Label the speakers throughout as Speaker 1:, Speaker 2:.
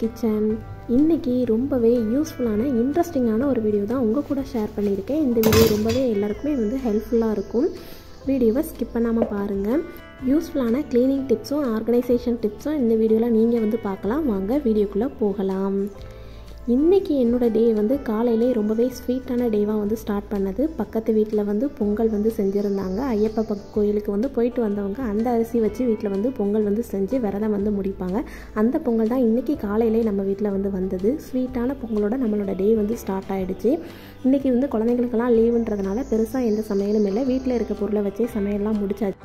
Speaker 1: Kitchen. இன்றைக்கி ரொம்பவே யூஸ்ஃபுல்லான இன்ட்ரெஸ்டிங்கான ஒரு வீடியோ தான் உங்கள் கூட ஷேர் பண்ணியிருக்கேன். இந்த வீடியோ ரொம்பவே எல்லாருக்குமே ஹெல்ப்ஃபுல்லாக இருக்கும். வீடியோவை ஸ்கிப் பண்ணாமல் பாருங்கள். யூஸ்ஃபுல்லான க்ளீனிங் டிப்ஸும் ஆர்கனைசேஷன் டிப்ஸும் இந்த வீடியோவில் நீங்கள் பார்க்கலாம். வாங்க வீடியோக்குள்ளே போகலாம். இன்றைக்கி என்னோடய டே காலையிலே ரொம்பவே ஸ்வீட்டான டேவாக ஸ்டார்ட் பண்ணது. பக்கத்து வீட்டில் பொங்கல் செஞ்சுருந்தாங்க. ஐயப்ப கோயிலுக்கு போயிட்டு வந்தவங்க அந்த அரிசி வச்சு வீட்டில் பொங்கல் செஞ்சு விரதம் முடிப்பாங்க. அந்த பொங்கல் தான் இன்றைக்கி காலையிலே நம்ம வீட்டில் வந்தது. ஸ்வீட்டான பொங்கலோட நம்மளோட டே ஸ்டார்ட் ஆகிடுச்சு. இன்றைக்கி குழந்தைங்களுக்கெல்லாம் லீவுன்றதுனால பெருசாக எந்த சமையலும் இல்லை. வீட்டில் இருக்க பொருளை வச்சே சமையல்லாம் முடிச்சாச்சு.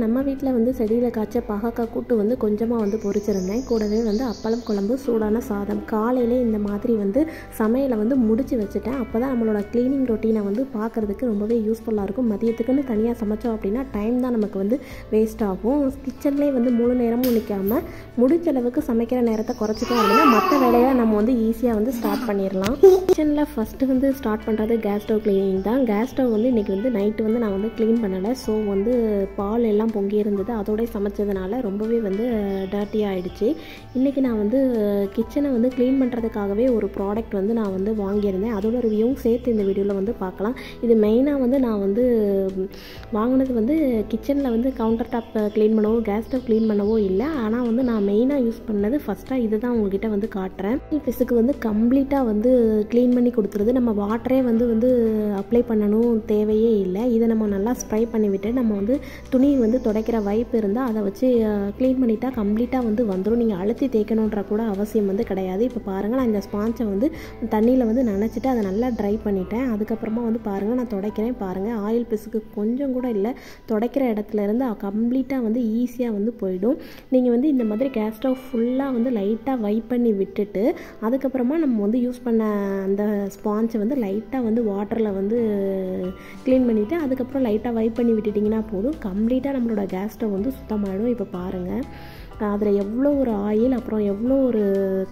Speaker 1: நம்ம வீட்டில் செடியில் காய்ச்ச பாகக்காய் கூட்டு கொஞ்சமாக பொரிச்சிருந்தேன். கூடவே அப்பளம் குழம்பு, சூடான சாதம். காலையிலே இந்த மாதிரி சமையலை முடிச்சு வச்சுட்டேன். அப்போ தான் நம்மளோட க்ளீனிங் ரொட்டீனை பார்க்குறதுக்கு ரொம்பவே யூஸ்ஃபுல்லாக இருக்கும். மதியத்துக்குன்னு தனியாக சமைச்சோம் அப்படின்னா டைம் தான் நமக்கு வேஸ்ட் ஆகும். கிச்சன்லேயே முழு நேரமும் நிற்காமல் முடிஞ்ச அளவுக்கு சமைக்கிற நேரத்தை குறைச்சிட்டோம் அப்படின்னா மற்ற வேலையை நம்ம ஈஸியாக ஸ்டார்ட் பண்ணிடலாம். கிச்சனில் ஃபஸ்ட்டு ஸ்டார்ட் பண்ணுறது கேஸ் ஸ்டவ் க்ளீனிங் தான். கேஸ் ஸ்டவ் இன்றைக்கி நைட்டு நான் க்ளீன் பண்ணலை. ஸோ பால் எல்லாம் பொங்கி இருந்தது. அதோடய சமைச்சதுனால ரொம்பவே டர்ட்டியாக ஆகிடுச்சு. இன்றைக்கி நான் கிச்சனை க்ளீன் பண்ணுறதுக்காகவே ஒரு ப்ராடக்ட் நான் வாங்கியிருந்தேன். அதோட ரிவ்யூவும் சேர்த்து இந்த வீடியோவில் பார்க்கலாம். இது மெயினாக நான் வாங்கினது கிச்சனில் கவுண்டர் டாப் க்ளீன் பண்ணவோ கேஸ் ஸ்டவ் க்ளீன் பண்ணவோ இல்லை. ஆனால் நான் மெயினாக யூஸ் பண்ணது ஃபஸ்ட்டாக இது தான் உங்கள்கிட்ட காட்டுறேன். ஃபிஷ்ஷுக்கு கம்ப்ளீட்டாக க்ளீன் பண்ணி கொடுத்துருது. நம்ம வாட்டரே அப்ளை பண்ணணும் தேவையே இல்லை. இதை நம்ம நல்லா ஸ்ப்ரை பண்ணிவிட்டு நம்ம துணி துடைக்கிற வைப் இருந்தால் அதை வச்சு க்ளீன் பண்ணிட்டா கம்ப்ளீட்டாக வந்துடும். நீங்கள் அழுத்தி தேய்க்கணுன்ற கூட அவசியம் கிடையாது. இப்போ பாருங்கள், நான் இந்த ஸ்பான்ச்சை தண்ணியில் நனைச்சிட்டு அதை நல்லா ட்ரை பண்ணிட்டேன். அதுக்கப்புறமா பாருங்கள் நான் துடைக்கிறேன். பாருங்கள், ஆயில் பிசுக்கு கொஞ்சம் கூட இல்லை. துடைக்கிற இடத்துல இருந்து கம்ப்ளீட்டாக ஈஸியாக போயிடும். நீங்கள் இந்த மாதிரி கேஸ் ஸ்டவ் ஃபுல்லாக லைட்டாக வைப் பண்ணி விட்டுட்டு அதுக்கப்புறமா நம்ம யூஸ் பண்ண அந்த ஸ்பான்ச்சை லைட்டாக வாட்டரில் க்ளீன் பண்ணிவிட்டு அதுக்கப்புறம் லைட்டாக வைப் பண்ணி விட்டுட்டிங்கன்னா போதும். கம்ப்ளீட்டாக நம்மளோட கேஸ் ஸ்டவ் சுத்தமாகிடும். இப்போ பாருங்கள், அதில் எவ்வளோ ஒரு ஆயில் அப்புறம் எவ்வளோ ஒரு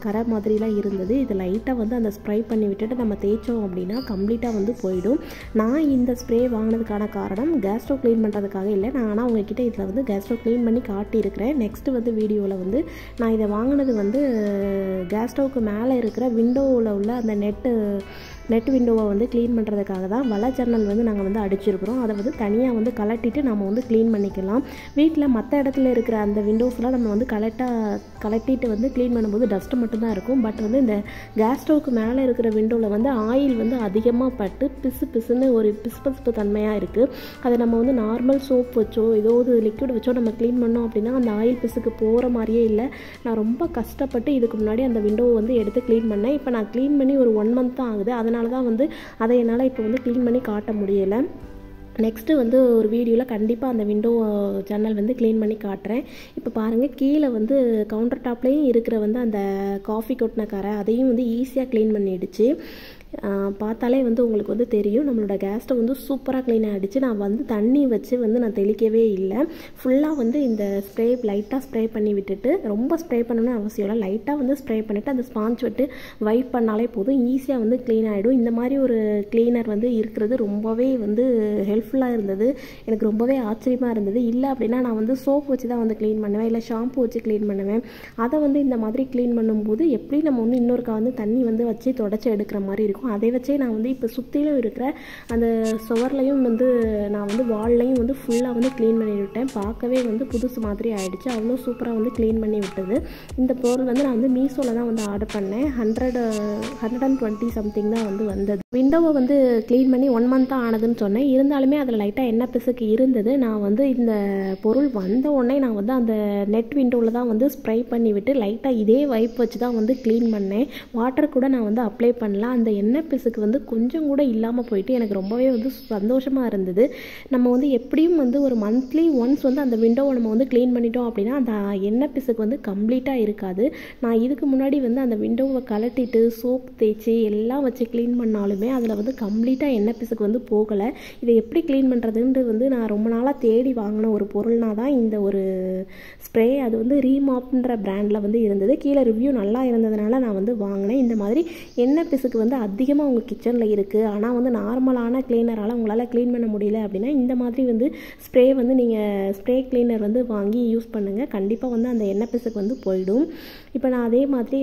Speaker 1: கரை மாதிரிலாம் இருந்தது. இது லைட்டாக அந்த ஸ்ப்ரை பண்ணி விட்டுட்டு நம்ம தேய்ச்சோம் அப்படின்னா கம்ப்ளீட்டாக போயிடும். நான் இந்த ஸ்ப்ரே வாங்கினதுக்கான காரணம் கேஸ் ஸ்டவ் க்ளீன் பண்ணுறதுக்காக இல்லை. நான் ஆனால் உங்ககிட்ட இதில் கேஸ் ஸ்டவ் க்ளீன் பண்ணி காட்டியிருக்கிறேன். நெக்ஸ்ட்டு வீடியோவில் நான் இதை வாங்கினது கேஸ் ஸ்டவ்க்கு மேலே இருக்கிற விண்டோவில் உள்ள அந்த நெட் விண்டோவை க்ளீன் பண்ணுறதுக்காக தான். வலை ஜன்னல் நாங்கள் அடிச்சிருக்கிறோம். அதை தனியாக கலட்டிட்டு நம்ம க்ளீன் பண்ணிக்கலாம். வீட்டில் மற்ற இடத்துல இருக்கிற அந்த விண்டோஸ்லாம் நம்ம கலட்டிட்டு க்ளீன் பண்ணும்போது டஸ்ட்டு மட்டும்தான் இருக்கும். பட் இந்த கேஸ் ஸ்டவ்க்கு மேலே இருக்கிற விண்டோவில் ஆயில் அதிகமாக பட்டு பிசுன்னு ஒரு பிசுப்பு தன்மையாக இருக்குது. அதை நம்ம நார்மல் சோப் வச்சோ ஏதோ ஒரு லிக்விட் வச்சோ நம்ம க்ளீன் பண்ணோம் அப்படின்னா அந்த ஆயில் பிசுக்கு போகிற மாதிரியே இல்லை. நான் ரொம்ப கஷ்டப்பட்டு இதுக்கு முன்னாடி அந்த விண்டோவை எடுத்து க்ளீன் பண்ணேன். இப்போ நான் க்ளீன் பண்ணி ஒரு 1 month தான் ஆகுது. அதனால தான் அதை என்னால் இப்போ க்ளீன் பண்ணி காட்ட முடியலை. நெக்ஸ்ட்டு ஒரு வீடியோவில் கண்டிப்பாக அந்த விண்டோ ஜன்னல் க்ளீன் பண்ணி காட்டுறேன். இப்போ பாருங்கள், கீழே கவுண்டர் டாப்லேயும் இருக்கிற அந்த காஃபி கொட்டின கரை அதையும் ஈஸியாக க்ளீன் பண்ணிடுச்சு. பார்த்தாலே உங்களுக்கு தெரியும் நம்மளோட கேஸ் ஸ்டவ் சூப்பராக க்ளீன் ஆகிடுச்சு. நான் தண்ணி வச்சு நான் தெளிக்கவே இல்லை. ஃபுல்லாக இந்த ஸ்ப்ரே லைட்டாக ஸ்ப்ரே பண்ணி விட்டுட்டு, ரொம்ப ஸ்ப்ரே பண்ணணும்னு அவசியம் இல்லை. லைட்டாக ஸ்ப்ரே பண்ணிவிட்டு அந்த ஸ்பாஞ்ச் விட்டு வைப் பண்ணாலே போதும். ஈஸியாக க்ளீன் ஆகிடும். இந்த மாதிரி ஒரு க்ளீனர் இருக்கிறது ரொம்பவே ஹெல்ப்ஃபுல்லாக இருந்தது. எனக்கு ரொம்பவே ஆச்சரியமாக இருந்தது. இல்லை அப்படின்னா நான் சோப் வச்சு தான் க்ளீன் பண்ணுவேன், இல்லை ஷாம்பு வச்சு க்ளீன் பண்ணுவேன். அதை இந்த மாதிரி க்ளீன் பண்ணும்போது எப்படி நம்ம இன்னொருக்கா தண்ணி வச்சு தொடச்சி எடுக்கிற மாதிரி இருக்கும். அதை வச்சே நான் இப்போ சுற்றிலும் இருக்கிற அந்த சுவர்லையும் நான் வால்லையும் ஃபுல்லாக க்ளீன் பண்ணி விட்டேன். பார்க்கவே புதுசு மாதிரி ஆகிடுச்சு. அவ்வளோ சூப்பராக க்ளீன் பண்ணி விட்டது. இந்த பொருள் நான் மீஷோவில் தான் ஆர்டர் பண்ணேன். 120 சம்திங் தான் வந்தது. விண்டோவை க்ளீன் பண்ணி 1 month தான் ஆனதுன்னு சொன்னேன். இருந்தாலுமே அதில் லைட்டாக எண்ணெய் பிசுக்கு இருந்தது. நான் இந்த பொருள் வந்த உடனே நான் அந்த நெட் விண்டோவில் தான் ஸ்ப்ரை பண்ணி விட்டு லைட்டாக இதே வைப் வச்சு தான் க்ளீன் பண்ணேன். வாட்டர் கூட நான் அப்ளை பண்ணல. அந்த எண்ணெய் பிசுக்கு கொஞ்சம் கூட இல்லாமல் போயிட்டு எனக்கு ரொம்பவே சந்தோஷமாக இருந்தது. நம்ம எப்படியும் ஒரு மந்த்லி ஒன்ஸ் அந்த விண்டோவை நம்ம க்ளீன் பண்ணிட்டோம் அப்படின்னா அந்த எண்ணெய் பிசுக்கு கம்ப்ளீட்டாக இருக்காது. நான் இதுக்கு முன்னாடி அந்த விண்டோவை கலட்டிட்டு சோப் தேய்ச்சி எல்லாம் வச்சு க்ளீன் பண்ணாலுமே அதில் கம்ப்ளீட்டாக எண்ணெய் பிசுக்கு போகலை. இதை எப்படி க்ளீன் பண்ணுறதுன்றது நான் ரொம்ப நாளாக தேடி வாங்கின ஒரு பொருள்னா தான் இந்த ஒரு ஸ்ப்ரே. அது ரீமாப்ன்ற பிராண்டில் இருந்தது. கீழே ரிவ்யூ நல்லா இருந்ததுனால நான் வாங்கினேன். இந்த மாதிரி எண்ணெய் பிசுக்கு அதிகமாக உங்கள் கிச்சனில் இருக்குது, ஆனால் நார்மலான க்ளீனரால் உங்களால் க்ளீன் பண்ண முடியல அப்படின்னா இந்த மாதிரி ஸ்ப்ரே நீங்கள் ஸ்ப்ரே க்ளீனர் வாங்கி யூஸ் பண்ணுங்கள். கண்டிப்பாக அந்த எண்ணெய் பிசுக்கு போயிடும். இப்போ நான் அதே மாதிரி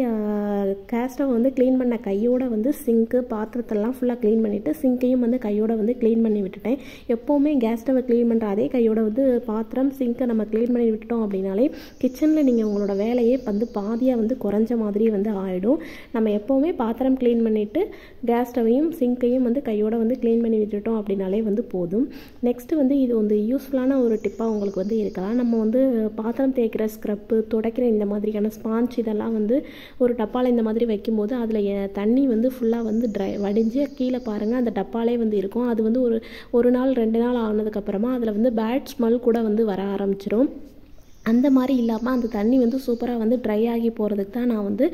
Speaker 1: கேஸ் ஸ்டவ் வந்து க்ளீன் பண்ண கையோட வந்து சிங்க்கு பாத்திரத்தெல்லாம் ஃபுல்லாக க்ளீன் பண்ணிவிட்டு சிங்க்கையும் வந்து கையோட வந்து க்ளீன் பண்ணி விட்டுட்டேன். எப்போவுமே கேஸ் ஸ்டவ்வை க்ளீன் பண்ணுற அதே கையோட வந்து பாத்திரம் சிங்க்கை நம்ம க்ளீன் பண்ணி விட்டுட்டோம் அப்படின்னாலே கிச்சனில் நீங்கள் உங்களோட வேலையே வந்து பாதியாக வந்து குறைஞ்ச மாதிரி வந்து ஆகிடும். நம்ம எப்போவுமே பாத்திரம் க்ளீன் பண்ணிவிட்டு கேஸ் ஸ்டவையும் சிங்க்கையும் வந்து கையோட வந்து க்ளீன் பண்ணி விட்டுட்டோம் அப்படின்னாலே வந்து போதும். நெக்ஸ்ட்டு வந்து இது வந்து யூஸ்ஃபுல்லான ஒரு டிப்பாக உங்களுக்கு வந்து இருக்கலாம். நம்ம வந்து பாத்திரம் தேய்க்கிற ஸ்க்ரப்பு, துடைக்கிற இந்த மாதிரியான ஸ்பாஞ்ச் இதெல்லாம் வந்து ஒரு டப்பாவில் இந்த மாதிரி வைக்கும்போது அதில் தண்ணி வந்து ஃபுல்லாக வந்து வடிஞ்சு கீழே பாருங்கள் அந்த டப்பாலே வந்து இருக்கும். அது வந்து ஒரு நாள் 2 நாள் ஆனதுக்கப்புறமா அதில் வந்து பேட் ஸ்மெல் கூட வந்து வர ஆரம்பிச்சிடும். அந்த மாதிரி இல்லாமல் அந்த தண்ணி வந்து சூப்பராக வந்து ட்ரை ஆகி போகிறதுக்கு தான் நான் வந்து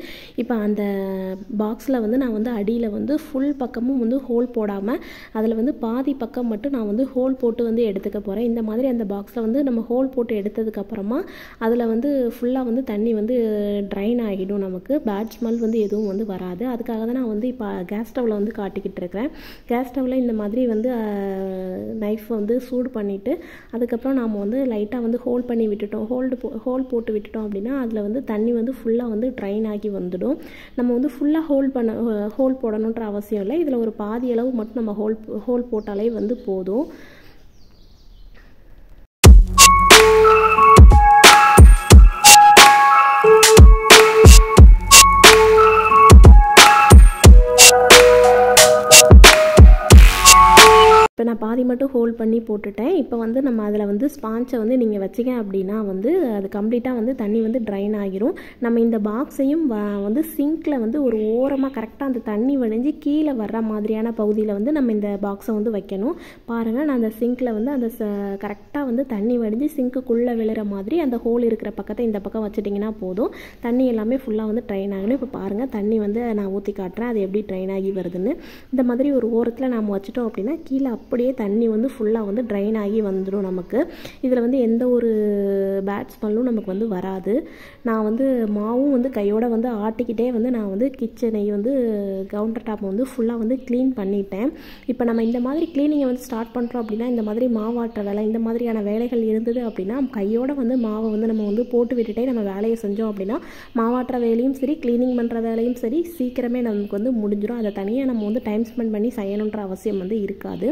Speaker 1: இப்போ அந்த பாக்ஸில் வந்து நான் வந்து அடியில் வந்து ஃபுல் பக்கமும் வந்து ஹோல் போடாமல் அதில் வந்து பாதி பக்கம் மட்டும் நான் வந்து ஹோல் போட்டு வந்து எடுத்துக்க போகிறேன். இந்த மாதிரி அந்த பாக்ஸில் வந்து நம்ம ஹோல் போட்டு எடுத்ததுக்கப்புறமா அதில் வந்து ஃபுல்லாக வந்து தண்ணி வந்து ட்ரைன் ஆகிடும். நமக்கு பேட் ஸ்மெல் வந்து எதுவும் வந்து வராது. அதுக்காக தான் நான் வந்து இப்போ கேஸ் ஸ்டவ்வில் வந்து காட்டிக்கிட்டு இருக்கிறேன். கேஸ் ஸ்டவ்வில் இந்த மாதிரி வந்து நைஃப் வந்து சூடு பண்ணிவிட்டு அதுக்கப்புறம் நாம் வந்து லைட்டாக வந்து ஹோல் பண்ணி விட்டுட்டோம். ஹோல் போட்டு விட்டுட்டோம் அப்படின்னா அதில் வந்து தண்ணி வந்து ஃபுல்லாக வந்து ட்ரைன் ஆகி வந்துடும். நம்ம வந்து ஃபுல்லாக ஹோல் போடணுன்ற அவசியம் இல்லை. இதில் ஒரு பாதி அளவு மட்டும் நம்ம ஹோல் போட்டாலே வந்து போதும். இப்போ நான் பாதி மட்டும் ஹோல்ட் பண்ணி போட்டுட்டேன். இப்போ வந்து நம்ம அதில் வந்து ஸ்பாஞ்சை வந்து நீங்கள் வச்சிங்க அப்படின்னா வந்து அது கம்ப்ளீட்டாக வந்து தண்ணி வந்து ட்ரைன் ஆகிரும். நம்ம இந்த பாக்ஸையும் வந்து சிங்கில் வந்து ஒரு ஓரமாக கரெக்டாக அந்த தண்ணி வடிஞ்சு கீழே வர்ற மாதிரியான பகுதியில் வந்து நம்ம இந்த பாக்ஸை வந்து வைக்கணும். பாருங்கள், நான் அந்த சிங்கில் வந்து அந்த கரெக்டாக வந்து தண்ணி வடிஞ்சு சிங்க்குள்ளே விழுற மாதிரி அந்த ஹோல் இருக்கிற பக்கத்தை இந்த பக்கம் வச்சுட்டிங்கன்னா போதும். தண்ணி எல்லாமே ஃபுல்லாக வந்து ட்ரைன் ஆகணும். இப்போ பாருங்கள், தண்ணி வந்து நான் ஊற்றி காட்டுறேன் அது எப்படி ட்ரைன் ஆகி வருதுன்னு. இந்த மாதிரி ஒரு ஓரத்தில் நம்ம வச்சுட்டோம் அப்படின்னா கீழே அப்படியே தண்ணி வந்து ஃபுல்லாக வந்து ட்ரைன் ஆகி வந்துடும் நமக்கு. இதில் வந்து எந்த ஒரு பேட் ஸ்மெல்லும் நமக்கு வந்து வராது. நான் வந்து மாவும் வந்து கையோட வந்து ஆட்டிக்கிட்டே வந்து நான் வந்து கிச்சனை வந்து கவுண்டர் டாப்பை வந்து ஃபுல்லாக வந்து க்ளீன் பண்ணிட்டேன். இப்போ நம்ம இந்த மாதிரி க்ளீனிங்கை வந்து ஸ்டார்ட் பண்ணுறோம் அப்படின்னா இந்த மாதிரி மாவாட்டுற வேலை இந்த மாதிரியான வேலைகள் இருந்தது அப்படின்னா கையோட வந்து மாவை வந்து நம்ம வந்து போட்டு விட்டுட்டே நம்ம வேலையை செஞ்சோம் அப்படின்னா மாவாட்டுற வேலையும் சரி க்ளீனிங் பண்ணுற வேலையும் சரி சீக்கிரமே நமக்கு வந்து முடிஞ்சிடும். அதை தனியாக நம்ம வந்து டைம் ஸ்பெண்ட் பண்ணி செய்யணுன்ற அவசியம் வந்து இருக்காது.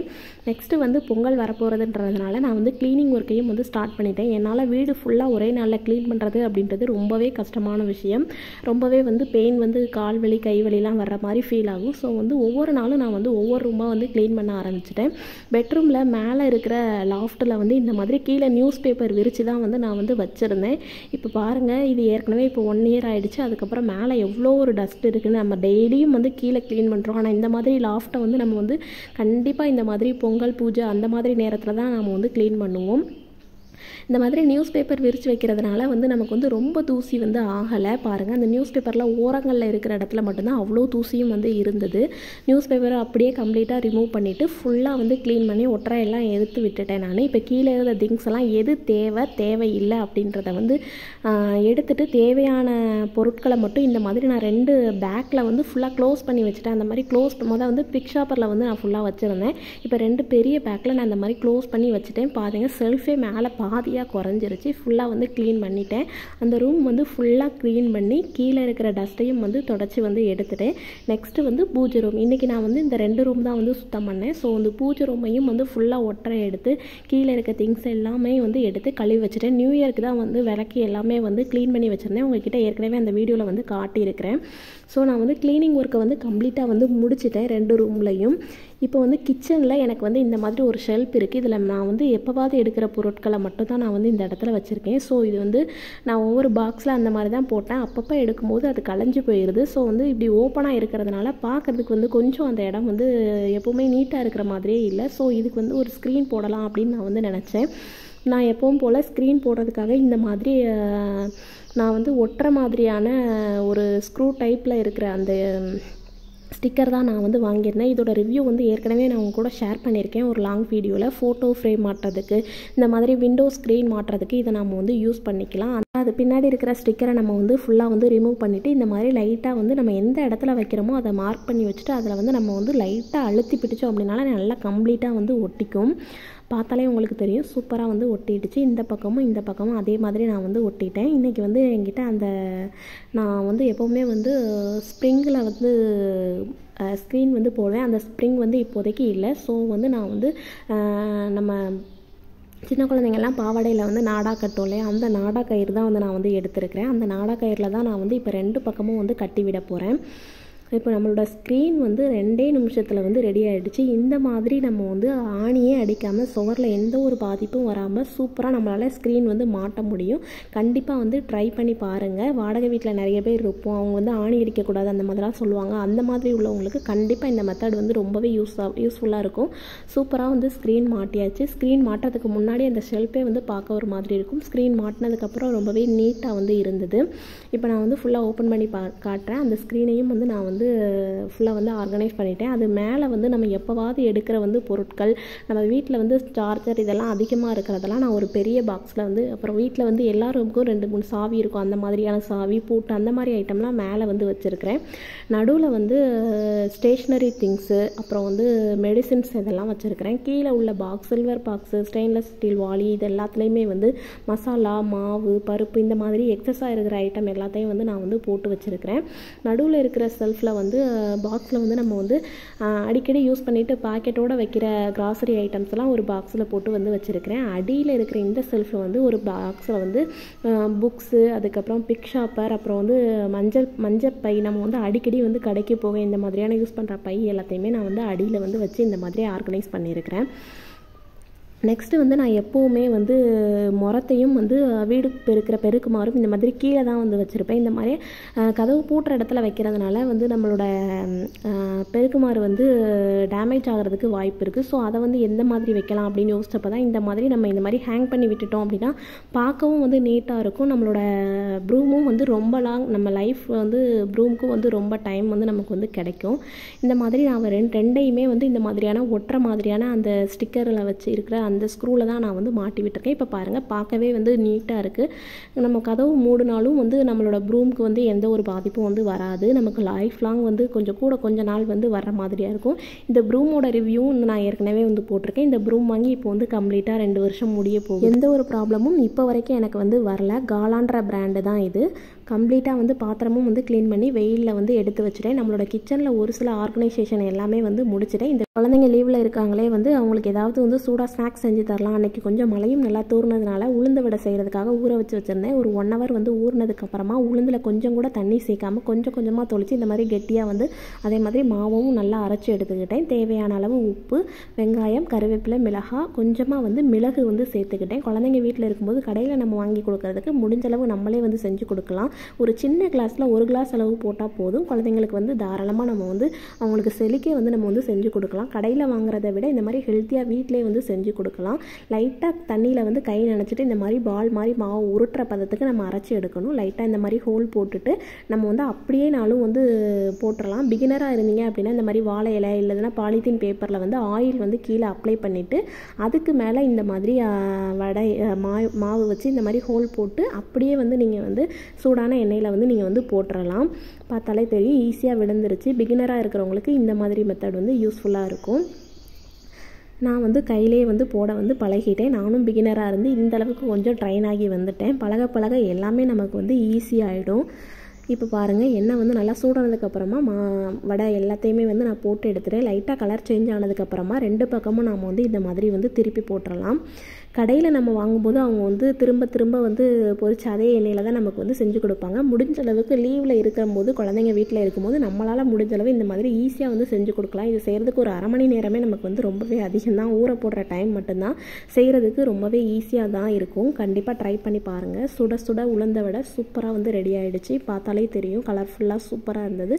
Speaker 1: நெக்ஸ்ட்டு வந்து பொங்கல் வரப்போகிறதுன்றதுனால நான் வந்து க்ளீனிங் ஒர்க்கையும் வந்து ஸ்டார்ட் பண்ணிட்டேன். என்னால் வீடு ஃபுல்லாக ஒரே நாளில் க்ளீன் பண்ணுறது அப்படின்றது ரொம்பவே கஷ்டமான விஷயம். ரொம்பவே வந்து பெயின் வந்து கால் வலி கை வலிலாம் வர்ற மாதிரி ஃபீல் ஆகும். ஸோ வந்து ஒவ்வொரு நாளும் நான் வந்து ஒவ்வொரு ரூமாக வந்து க்ளீன் பண்ண ஆரம்பிச்சிட்டேன். பெட்ரூமில் மேலே இருக்கிற லாஃப்ட்டில் வந்து இந்த மாதிரி கீழே நியூஸ் பேப்பர் விரித்து தான் வந்து நான் வந்து வச்சுருந்தேன். இப்போ பாருங்கள், இது ஏற்கனவே இப்போ 1 இயர் ஆகிடுச்சு. அதுக்கப்புறம் மேலே எவ்வளோ ஒரு டஸ்ட் இருக்குன்னு நம்ம டெய்லியும் வந்து கீழே க்ளீன் பண்ணுறோம். ஆனால் இந்த மாதிரி லாஃப்ட்டை வந்து நம்ம வந்து கண்டிப்பாக இந்த மாதிரி பொங்கல் பூஜை அந்த மாதிரி நேரத்தில் தான் நம்ம வந்து க்ளீன் பண்ணுவோம். இந்த மாதிரி நியூஸ் பேப்பர் விரித்து வைக்கிறதுனால வந்து நமக்கு வந்து ரொம்ப தூசி வந்து ஆகலை. பாருங்கள், அந்த நியூஸ் பேப்பரில் ஓரங்களில் இருக்கிற இடத்துல மட்டும்தான் அவ்வளோ தூசியும் வந்து இருந்தது. நியூஸ் பேப்பரை அப்படியே கம்ப்ளீட்டாக ரிமூவ் பண்ணிவிட்டு ஃபுல்லாக வந்து க்ளீன் பண்ணி ஒற்றையெல்லாம் எடுத்து விட்டுட்டேன். நான் இப்போ கீழே இருந்த திங்ஸ் எல்லாம் எது தேவையில்லை அப்படின்றத வந்து எடுத்துகிட்டு தேவையான பொருட்களை மட்டும் இந்த மாதிரி நான் 2 பேக்கில் வந்து ஃபுல்லாக க்ளோஸ் பண்ணி வச்சுட்டேன். அந்த மாதிரி க்ளோஸ் வந்து பிக் ஷாப்பரில் வந்து நான் ஃபுல்லாக வச்சுருந்தேன். இப்போ 2 பெரிய பேக்கில் நான் இந்த மாதிரி க்ளோஸ் பண்ணி வச்சுட்டேன். பாருங்கள், செல்ஃபே மேலே பாதியாக குறைஞ்சிருச்சு. ஃபுல்லாக வந்து க்ளீன் பண்ணிட்டேன். அந்த ரூம் வந்து ஃபுல்லாக க்ளீன் பண்ணி கீழே இருக்கிற டஸ்ட்டையும் வந்து தொடச்சி வந்து எடுத்துட்டேன். நெக்ஸ்ட்டு வந்து பூஜை ரூம். இன்றைக்கி நான் வந்து இந்த 2 ரூம் தான் வந்து சுத்தம் பண்ணேன். ஸோ வந்து பூஜை ரூமையும் வந்து ஃபுல்லாக ஒற்றை எடுத்து கீழே இருக்க திங்ஸ் எல்லாமே வந்து எடுத்து கழுவி வச்சுட்டேன். நியூ இயருக்கு தான் வந்து விளக்கி எல்லாமே வந்து க்ளீன் பண்ணி வச்சுருந்தேன். உங்கள்கிட்ட ஏற்கனவே அந்த வீடியோவில் வந்து காட்டியிருக்கிறேன். ஸோ நான் வந்து க்ளீனிங் ஒர்க்கை வந்து கம்ப்ளீட்டாக வந்து முடிச்சிட்டேன் 2 ரூம்லையும். இப்போ வந்து கிச்சனில் எனக்கு வந்து இந்த மாதிரி ஒரு ஷெல்ஃப் இருக்குது. இதில் நான் வந்து எப்போவாது எடுக்கிற பொருட்களை மட்டும் தான் நான் வந்து இந்த இடத்துல வச்சுருக்கேன். ஸோ இது வந்து நான் ஒவ்வொரு பாக்ஸில் அந்த மாதிரி தான் போட்டேன். அப்பப்போ எடுக்கும்போது அது கலைஞ்சு போயிடுது. ஸோ வந்து இப்படி ஓப்பனாக இருக்கிறதுனால பார்க்குறதுக்கு வந்து கொஞ்சம் அந்த இடம் வந்து எப்போவுமே நீட்டாக இருக்கிற மாதிரியே இல்லை. ஸோ இதுக்கு வந்து ஒரு ஸ்க்ரீன் போடலாம் அப்படின்னு நான் வந்து நினச்சேன். நான் எப்பவும் போல் ஸ்க்ரீன் போடுறதுக்காக இந்த மாதிரி நான் வந்து ஒட்டுற மாதிரியான ஒரு ஸ்க்ரூ டைப்பில் இருக்கிற அந்த ஸ்டிக்கர் தான் நான் வந்து வாங்கியிருந்தேன். இதோட ரிவ்யூ வந்து ஏற்கனவே நான் உங்க கூட ஷேர் பண்ணியிருக்கேன் ஒரு லாங் வீடியோவில். ஃபோட்டோ ஃப்ரேம் மாட்டுறதுக்கு இந்த மாதிரி விண்டோ ஸ்க்ரீன் மாட்டுறதுக்கு இதை நம்ம வந்து யூஸ் பண்ணிக்கலாம். அது பின்னாடி இருக்கிற ஸ்டிக்கரை நம்ம வந்து ஃபுல்லாக வந்து ரிமூவ் பண்ணிவிட்டு இந்த மாதிரி லைட்டாக வந்து நம்ம எந்த இடத்துல வைக்கிறோமோ அதை மார்க் பண்ணி வச்சுட்டு அதில் வந்து நம்ம வந்து லைட்டாக அழுத்தி பிடிச்சோம் அப்படின்னால நல்லா கம்ப்ளீட்டாக வந்து ஒட்டிக்கும். பார்த்தாலே உங்களுக்கு தெரியும் சூப்பராக வந்து ஒட்டிடுச்சு. இந்த பக்கமும் அதே மாதிரி நான் வந்து ஒட்டிட்டேன். இன்றைக்கி வந்து என்கிட்ட அந்த நான் வந்து எப்போவுமே வந்து ஸ்ப்ரிங்கில் வந்து ஸ்க்ரீன் வந்து போடுவேன். அந்த ஸ்ப்ரிங் வந்து இப்போதைக்கு இல்லை. ஸோ வந்து நான் வந்து நம்ம சின்ன குழந்தைங்கள்லாம் பாவாடையில் வந்து நாடா கட்டும் இல்லையா, அந்த நாடா கயிறு தான் வந்து நான் வந்து எடுத்துருக்கிறேன். அந்த நாடா கயிறில் தான் நான் வந்து இப்போ 2 பக்கமும் வந்து கட்டி விட போகிறேன். இப்போ நம்மளோட ஸ்க்ரீன் வந்து 2 நிமிஷத்தில் வந்து ரெடி ஆகிடுச்சு. இந்த மாதிரி நம்ம வந்து ஆணியே அடிக்காமல் சுவரில் எந்த ஒரு பாதிப்பும் வராமல் சூப்பராக நம்மளால் ஸ்க்ரீன் வந்து மாட்ட முடியும். கண்டிப்பாக வந்து ட்ரை பண்ணி பாருங்கள். வாடகை வீட்டில் நிறைய பேர் இருப்போம், அவங்க வந்து ஆணி அடிக்கக்கூடாது அந்த மாதிரிலாம் சொல்லுவாங்க. அந்த மாதிரி உள்ளவங்களுக்கு கண்டிப்பாக இந்த மெத்தட் வந்து ரொம்பவே யூஸ்ஃபுல்லாக இருக்கும். சூப்பராக வந்து ஸ்க்ரீன் மாட்டியாச்சு. ஸ்க்ரீன் மாட்டுறதுக்கு முன்னாடி அந்த ஷெல்ஃபே வந்து பார்க்க ஒரு மாதிரி இருக்கும். ஸ்க்ரீன் மாட்டினதுக்கப்புறம் ரொம்பவே நீட்டாக வந்து இருந்தது. இப்போ நான் வந்து ஃபுல்லாக ஓப்பன் பண்ணி காட்டுறேன். அந்த ஸ்க்ரீனையும் வந்து நான் வந்து ஃபுல்லாக வந்து ஆர்கனைஸ் பண்ணிட்டேன். அது மேலே வந்து நம்ம எப்போவாவது எடுக்கிற வந்து பொருட்கள், நம்ம வீட்டில் வந்து சார்ஜர் இதெல்லாம் அதிகமாக இருக்கிறதெல்லாம் நான் ஒரு பெரிய பாக்ஸில் வந்து, அப்புறம் வீட்டில் வந்து எல்லா ரூமுக்கும் 2-3 சாவி இருக்கும், அந்த மாதிரியான சாவி பூட்டு அந்த மாதிரி ஐட்டம்லாம் மேலே வந்து வச்சுருக்கிறேன். நடுவில் வந்து ஸ்டேஷ்னரி திங்ஸு, அப்புறம் வந்து மெடிசின்ஸ் இதெல்லாம் வச்சுருக்கிறேன். கீழே உள்ள box silver box, stainless steel வாளி, இது எல்லாத்துலேயுமே வந்து மசாலா, மாவு, பருப்பு இந்த மாதிரி எக்ஸஸாக இருக்கிற ஐட்டம் எல்லாத்தையும் வந்து நான் வந்து போட்டு வச்சுருக்கிறேன். நடுவில் இருக்கிற செல்ஃபில் வந்து பாக்ஸில் வந்து நம்ம வந்து அடிக்கடி யூஸ் பண்ணிவிட்டு பாக்கெட்டோடு வைக்கிற கிராசரி ஐட்டம்ஸ்லாம் ஒரு பாக்ஸில் போட்டு வந்து வச்சுருக்கிறேன். அடியில் இருக்கிற இந்த செல்ஃபில் வந்து ஒரு பாக்ஸில் வந்து புக்ஸு, அதுக்கப்புறம் பிக் ஷாப்பர், அப்புறம் வந்து மஞ்சள் பை, நம்ம வந்து அடிக்கடி வந்து கடைக்கு போக இந்த மாதிரியான யூஸ் பண்ணுற பை எல்லாத்தையுமே நான் வந்து அடியில் வந்து வச்சு இந்த மாதிரி ஆர்கனைஸ் பண்ணியிருக்கிறேன். நெக்ஸ்ட்டு வந்து நான் எப்போவுமே வந்து முறத்தையும் வந்து வீடு பெருக்குமாறும் இந்த மாதிரி கீழே தான் வந்து வச்சுருப்பேன். இந்த மாதிரி கதவு பூட்டுற இடத்துல வைக்கிறதுனால வந்து நம்மளோட பெருக்குமாறு வந்து டேமேஜ் ஆகிறதுக்கு வாய்ப்பு இருக்குது. ஸோ அதை வந்து எந்த மாதிரி வைக்கலாம் அப்படின்னு யோசிச்சப்போ தான் இந்த மாதிரி நம்ம இந்த மாதிரி ஹேங் பண்ணி விட்டுட்டோம் அப்படின்னா பார்க்கவும் வந்து நீட்டாக இருக்கும். நம்மளோட ப்ரூமும் வந்து ரொம்ப லாங், நம்ம லைஃப் வந்து ப்ரூமுக்கும் வந்து ரொம்ப டைம் வந்து நமக்கு வந்து கிடைக்கும். இந்த மாதிரி நான் ரெண்டையுமே வந்து இந்த மாதிரியான ஒட்டுற மாதிரியான அந்த ஸ்டிக்கரில் வச்சு இருக்கிற அந்த ஸ்க்ரூவில் தான் நான் வந்து மாட்டி விட்டுருக்கேன். இப்போ பாருங்கள், பார்க்கவே வந்து நீட்டாக இருக்குது. நம்ம கதவு மூடினாலும் வந்து நம்மளோட ப்ரூமுக்கு வந்து எந்த ஒரு பாதிப்பும் வந்து வராது. நமக்கு லைஃப் லாங் வந்து கொஞ்ச நாள் வந்து வர்ற மாதிரியாக இருக்கும். இந்த ப்ரூமோட ரிவ்யூவும் நான் ஏற்கனவே வந்து போட்டிருக்கேன். இந்த ப்ரூம் வாங்கி இப்போ வந்து கம்ப்ளீட்டாக 2 வருஷம் முடிய போகுது. எந்த ஒரு ப்ராப்ளமும் இப்போ வரைக்கும் எனக்கு வந்து வரல. காலான்ற பிராண்டு தான் இது. கம்ப்ளீட்டாக வந்து பாத்திரமும் வந்து க்ளீன் பண்ணி வெயிலில் வந்து எடுத்து வச்சுட்டேன். நம்மளோட கிச்சனில் ஒரு சில ஆர்கனைசேஷன் எல்லாமே வந்து முடிச்சிட்டேன். இந்த குழந்தைங்க லீவில் இருக்காங்களே வந்து அவங்களுக்கு ஏதாவது வந்து சூடாக ஸ்நாக்ஸ் செஞ்சு தரலாம். அன்றைக்கி கொஞ்சம் மழையும் நல்லா தூர்னதுனால உளுந்து வடை செய்கிறதுக்காக ஊற வச்சுருந்தேன். ஒரு 1 hour வந்து ஊறினதுக்கப்புறமா உளுந்தில் கொஞ்சம் கூட தண்ணி சேர்க்காமல் கொஞ்சமாக தொளிச்சு இந்த மாதிரி கெட்டியாக வந்து அதே மாதிரி மாவும் நல்லா அரைச்சி எடுத்துக்கிட்டேன். தேவையான அளவு உப்பு, வெங்காயம், கருவேப்பிலை, மிளகாய், கொஞ்சமாக வந்து மிளகு வந்து சேர்த்துக்கிட்டேன். குழந்தைங்க வீட்டில் இருக்கும்போது கடையில் நம்ம வாங்கி கொடுக்கறதுக்கு முடிஞ்ச அளவு நம்மளே வந்து செஞ்சு கொடுக்கலாம். ஒரு சின்ன கிளாஸில் 1 கிளாஸ் அளவு போட்டால் போதும். குழந்தைங்களுக்கு வந்து தாராளமாக நம்ம வந்து அவங்களுக்கு செலிக்க வந்து நம்ம வந்து செஞ்சு கொடுக்கலாம். கடையில் வாங்குறதை விட இந்த மாதிரி ஹெல்த்தியாக வீட்டிலே வந்து செஞ்சு கொடுக்கலாம். லைட்டாக தண்ணியில் வந்து கை நனைச்சிட்டு இந்த மாதிரி பால் மாதிரி மாவு உருட்டுற பதத்துக்கு நம்ம அரைச்சி எடுக்கணும். லைட்டாக இந்த மாதிரி ஹோல் போட்டுட்டு நம்ம வந்து அப்படியே நாளும் வந்து போட்டுடலாம். பிகினராக இருந்தீங்க அப்படின்னா இந்த மாதிரி வாழை இலை இல்லைன்னா பாலித்தீன் பேப்பரில் வந்து ஆயில் வந்து கீழே அப்ளை பண்ணிவிட்டு அதுக்கு மேலே இந்த மாதிரி வடை மாவு வச்சு இந்த மாதிரி ஹோல் போட்டு அப்படியே வந்து நீங்கள் வந்து சூடான எண்ணெயில் வந்து நீங்கள் வந்து போட்டுடலாம். பார்த்தாலே தெரியும் ஈஸியாக விழுந்துருச்சு. பிகினராக இருக்கிறவங்களுக்கு இந்த மாதிரி மெத்தட் வந்து யூஸ்ஃபுல்லாக இருக்கும். நான் வந்து கையிலே வந்து போட வந்து பழகிட்டேன். நானும் பிகினராக இருந்து இந்த அளவுக்கு கொஞ்சம் ட்ரைன் ஆகி வந்துட்டேன். பழக எல்லாமே நமக்கு வந்து ஈஸியாகிடும். இப்போ பாருங்கள், எண்ணெய் வந்து நல்லா சூடானதுக்கப்புறமா வடை எல்லாத்தையுமே வந்து நான் போட்டு எடுத்துகிறேன். லைட்டாக கலர் சேஞ்ச் ஆனதுக்கப்புறமா 2 பக்கமும் நாம் வந்து இந்த மாதிரி வந்து திருப்பி போட்டுடலாம். கடையில் நம்ம வாங்கும்போது அவங்க வந்து திரும்ப வந்து பொரிச்சு அதே எண்ணெயில் தான் நமக்கு வந்து செஞ்சு கொடுப்பாங்க. முடிஞ்ச அளவுக்கு லீவில் இருக்கும்போது குழந்தைங்க வீட்டில் இருக்கும்போது நம்மளால் முடிஞ்ச அளவு இந்த மாதிரி ஈஸியாக வந்து செஞ்சு கொடுக்கலாம். இது செய்கிறதுக்கு ஒரு 1/2 மணி நேரமே நமக்கு வந்து ரொம்பவே அதிகம் தான். ஊற போடுற டைம் மட்டும்தான். செய்கிறதுக்கு ரொம்பவே ஈஸியாக தான் இருக்கும். கண்டிப்பாக ட்ரை பண்ணி பாருங்கள். சுட உளுந்த வடை சூப்பராக வந்து ரெடி ஆகிடுச்சு. பார்த்தாலே தெரியும் கலர்ஃபுல்லாக சூப்பராக இருந்தது.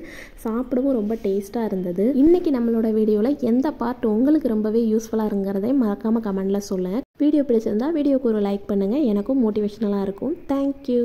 Speaker 1: சாப்பிடவும் ரொம்ப டேஸ்ட்டாக இருந்தது. இன்றைக்கி நம்மளோட வீடியோவில் எந்த பார்ட் உங்களுக்கு ரொம்பவே யூஸ்ஃபுல்லாக இருங்கிறதை மறக்காமல் கமெண்டில் சொல்லுங்கள். வீடியோ பிடிச்சிருந்தா வீடியோக்கு ஒரு லைக் பண்ணுங்கள். எனக்கும் மோட்டிவேஷனலாக இருக்கும். தேங்க்யூ.